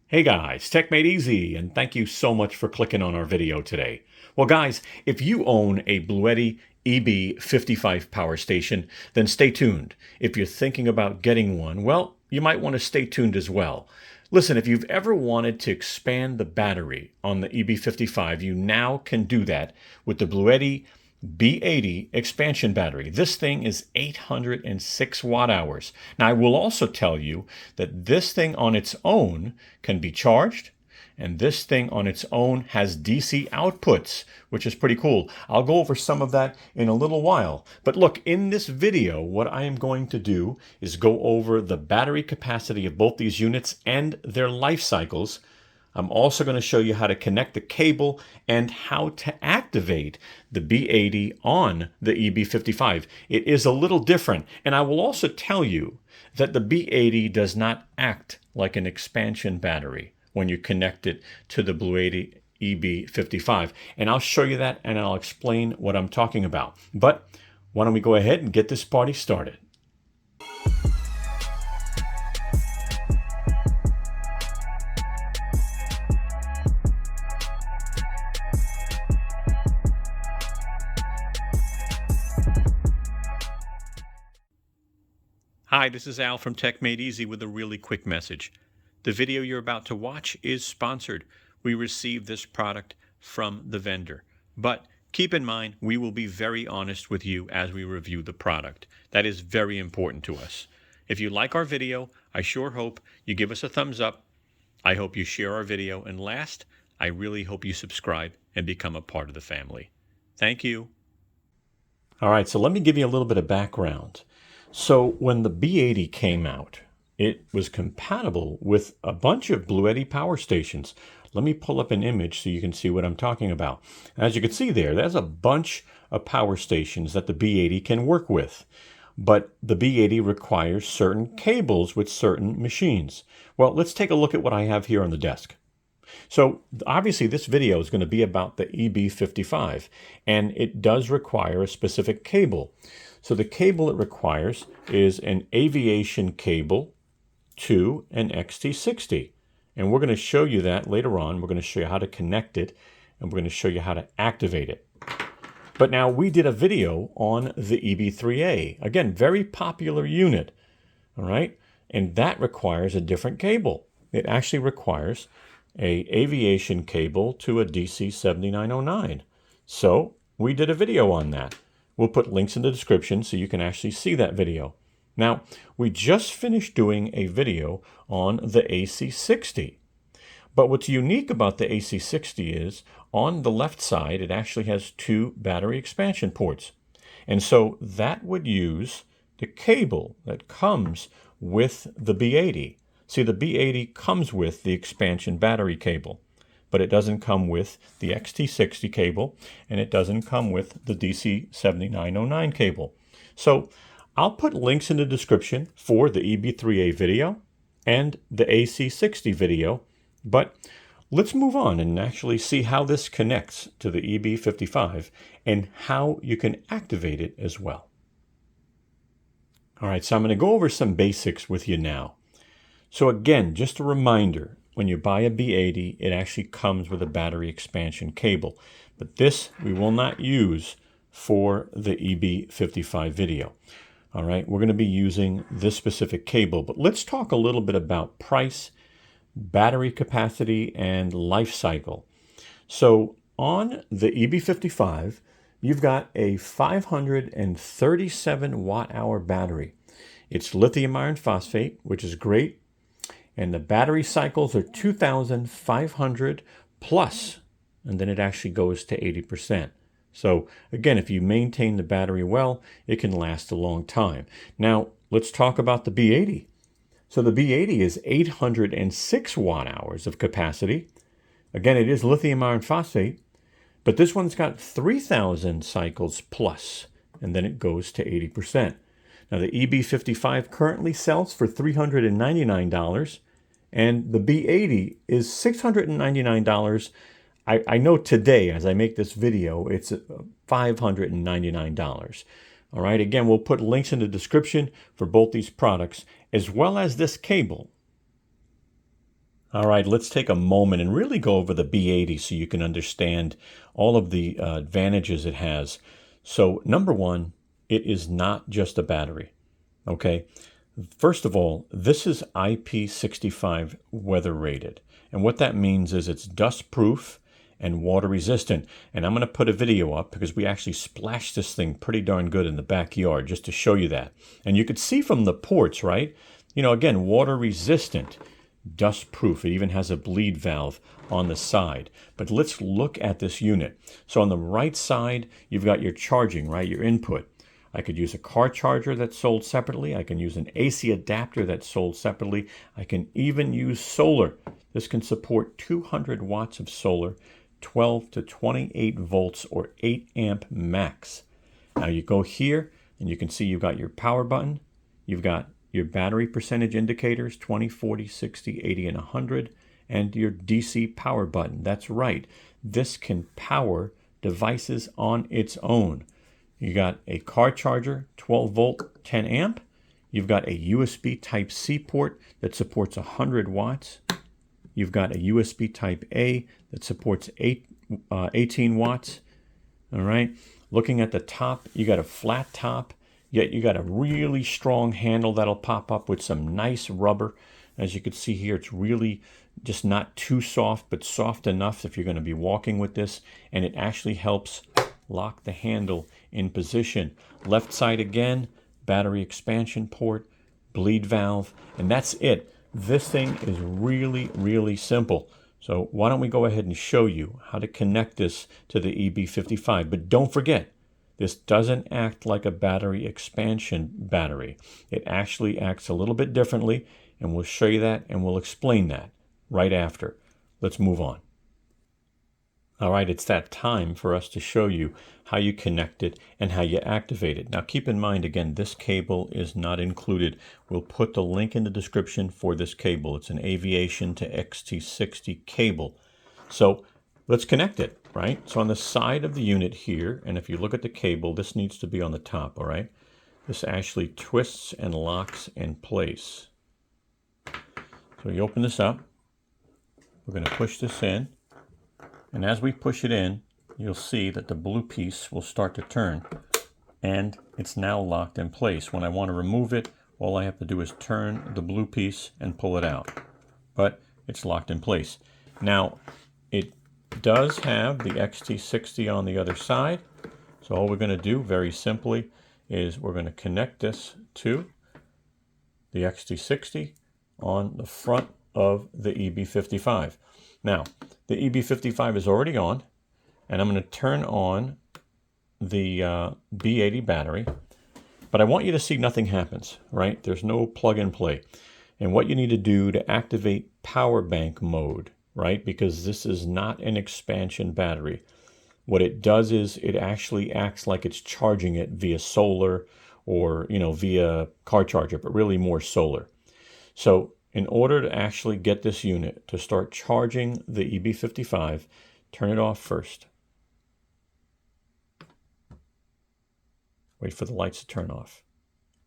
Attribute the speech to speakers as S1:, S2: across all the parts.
S1: Hey guys, techmadeezy, and thank you so much for clicking on our video today. Well guys, if you own a Bluetti EB55 power station, then stay tuned. If you're thinking about getting one, well, you might want to stay tuned as well. Listen, if you've ever wanted to expand the battery on the EB55, you now can do that with the Bluetti B80 Expansion Battery. This thing is 806 watt hours. Now, I will also tell you that this thing on its own can be charged, and this thing on its own has DC outputs, which is pretty cool. I'll go over some of that in a little while. But look, in this video, what I am going to do is go over the battery capacity of both these units and their life cycles. I'm also going to show you how to connect the cable and how to activate the B80 on the EB55. It is a little different, and I will also tell you that the B80 does not act like an expansion battery when you connect it to the Bluetti EB55. And I'll show you that, and I'll explain what I'm talking about. But why don't we go ahead and get this party started? Hi, this is Al from techmadeezy with a really quick message. The video you're about to watch is sponsored. We received this product from the vendor. But keep in mind, we will be very honest with you as we review the product. That is very important to us. If you like our video, I sure hope you give us a thumbs up. I hope you share our video. And last, I really hope you subscribe and become a part of the family. Thank you. All right, so let me give you a little bit of background. So when the B80 came out, it was compatible with a bunch of Bluetti power stations. Let me pull up an image so you can see what I'm talking about. As you can see there's a bunch of power stations that the B80 can work with. But the B80 requires certain cables with certain machines. Well, let's take a look at what I have here on the desk. So obviously this video is going to be about the EB55, and it does require a specific cable. So the cable it requires is an aviation cable to an XT60. And we're going to show you that later on. We're going to show you how to connect it, and we're going to show you how to activate it. But now we did a video on the EB3A. Again, very popular unit, all right? And that requires a different cable. It actually requires an aviation cable to a DC7909. So we did a video on that. We'll put links in the description so you can actually see that video. Now, we just finished doing a video on the AC60. But what's unique about the AC60 is on the left side, it actually has two battery expansion ports. And so that would use the cable that comes with the B80. See, the B80 comes with the expansion battery cable, but it doesn't come with the XT60 cable, and it doesn't come with the DC7909 cable. So I'll put links in the description for the EB3A video and the AC60 video, but let's move on and actually see how this connects to the EB55 and how you can activate it as well. All right, so I'm going to go over some basics with you now. So again, just a reminder, when you buy a B80, it actually comes with a battery expansion cable. But this we will not use for the EB55 video. All right, we're going to be using this specific cable. But let's talk a little bit about price, battery capacity, and life cycle. So on the EB55, you've got a 537 watt-hour battery. It's lithium iron phosphate, which is great. And the battery cycles are 2,500 plus, and then it actually goes to 80%. So again, if you maintain the battery well, it can last a long time. Now, let's talk about the B80. So the B80 is 806 watt hours of capacity. Again, it is lithium iron phosphate, but this one's got 3,000 cycles plus, and then it goes to 80%. Now, the EB55 currently sells for $399, and the B80 is $699. I know today, as I make this video, it's $599. All right, again, we'll put links in the description for both these products, as well as this cable. All right, let's take a moment and really go over the B80 so you can understand all of the advantages it has. So number one, it is not just a battery, okay? First of all, this is IP65 weather rated. And what that means is it's dust proof and water resistant. And I'm going to put a video up because we actually splashed this thing pretty darn good in the backyard just to show you that. And you could see from the ports, right? You know, again, water resistant, dust proof. It even has a bleed valve on the side. But let's look at this unit. So on the right side, you've got your charging, right? Your input. I could use a car charger that's sold separately. I can use an AC adapter that's sold separately. I can even use solar. This can support 200 watts of solar, 12 to 28 volts or 8 amp max. Now you go here and you can see you've got your power button. You've got your battery percentage indicators, 20, 40, 60, 80, and 100, and your DC power button. That's right. This can power devices on its own. You got a car charger, 12 volt, 10 amp. You've got a USB Type-C port that supports 100 watts. You've got a USB Type-A that supports 18 watts. All right. Looking at the top, you got a flat top, yet you got a really strong handle that'll pop up with some nice rubber. As you can see here, it's really just not too soft, but soft enough if you're going to be walking with this. And it actually helps lock the handle in position. Left side again, battery expansion port, bleed valve, and that's it. This thing is really, really simple. So why don't we go ahead and show you how to connect this to the EB55. But don't forget, this doesn't act like a battery expansion battery. It actually acts a little bit differently, and we'll show you that and we'll explain that right after. Let's move on. All right, it's that time for us to show you how you connect it and how you activate it. Now keep in mind, again, this cable is not included. We'll put the link in the description for this cable. It's an aviation to XT60 cable. So let's connect it, right? So on the side of the unit here, and if you look at the cable, this needs to be on the top, all right? This actually twists and locks in place. So you open this up. We're going to push this in. And as we push it in, you'll see that the blue piece will start to turn, and it's now locked in place. When I want to remove it, all I have to do is turn the blue piece and pull it out. But it's locked in place. Now, it does have the XT60 on the other side. So all we're going to do very simply is we're going to connect this to the XT60 on the front of the EB55. Now, the EB55 is already on, and I'm going to turn on the B80 battery, but I want you to see nothing happens, right? There's no plug and play. And what you need to do to activate power bank mode, right? Because this is not an expansion battery. What it does is it actually acts like it's charging it via solar or, via car charger, but really more solar. So in order to actually get this unit to start charging the EB55, turn it off first. Wait for the lights to turn off.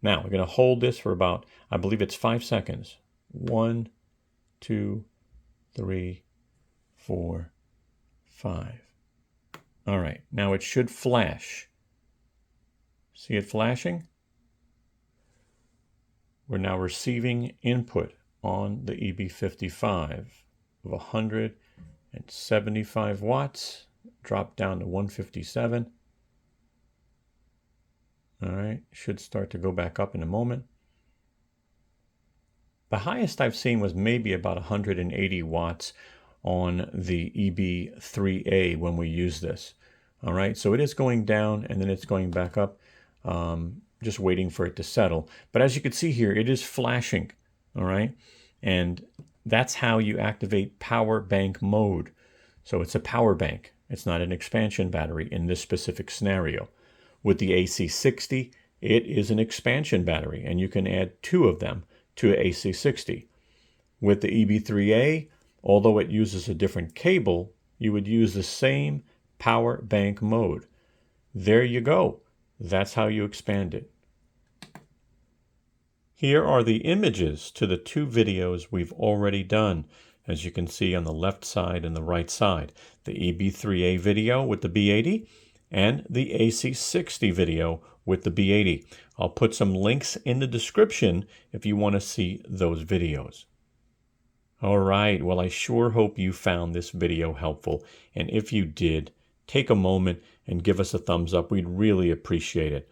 S1: Now, we're going to hold this for about, I believe it's 5 seconds. 1, 2, 3, 4, 5. All right, now it should flash. See it flashing? We're now receiving input on the EB55 of 175 watts, drop down to 157. All right, should start to go back up in a moment. The highest I've seen was maybe about 180 watts on the EB3A when we use this. All right, so it is going down and then it's going back up, just waiting for it to settle. But as you can see here, it is flashing. All right, and that's how you activate power bank mode. So it's a power bank. It's not an expansion battery in this specific scenario. With the AC60, it is an expansion battery, and you can add 2 of them to an AC60. With the EB3A, although it uses a different cable, you would use the same power bank mode. There you go. That's how you expand it. Here are the images to the 2 videos we've already done. as you can see on the left side and the right side. The EB3A video with the B80 and the AC60 video with the B80. I'll put some links in the description if you want to see those videos. All right, well, I sure hope you found this video helpful. And if you did, take a moment and give us a thumbs up. We'd really appreciate it.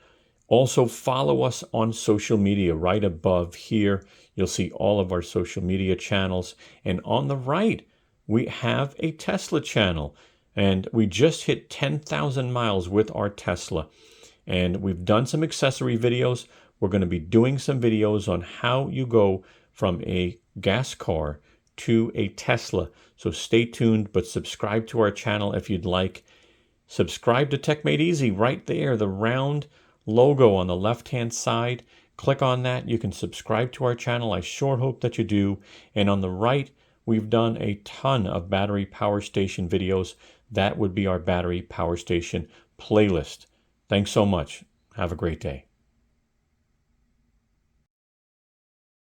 S1: Also, follow us on social media right above here. You'll see all of our social media channels. And on the right, we have a Tesla channel. And we just hit 10,000 miles with our Tesla. And we've done some accessory videos. We're going to be doing some videos on how you go from a gas car to a Tesla. So stay tuned, but subscribe to our channel if you'd like. Subscribe to techmadeezy right there, the round logo on the left-hand side. Click on that. You can subscribe to our channel. I sure hope that you do. And on the right, we've done a ton of battery power station videos. That would be our battery power station playlist. Thanks so much. Have a great day.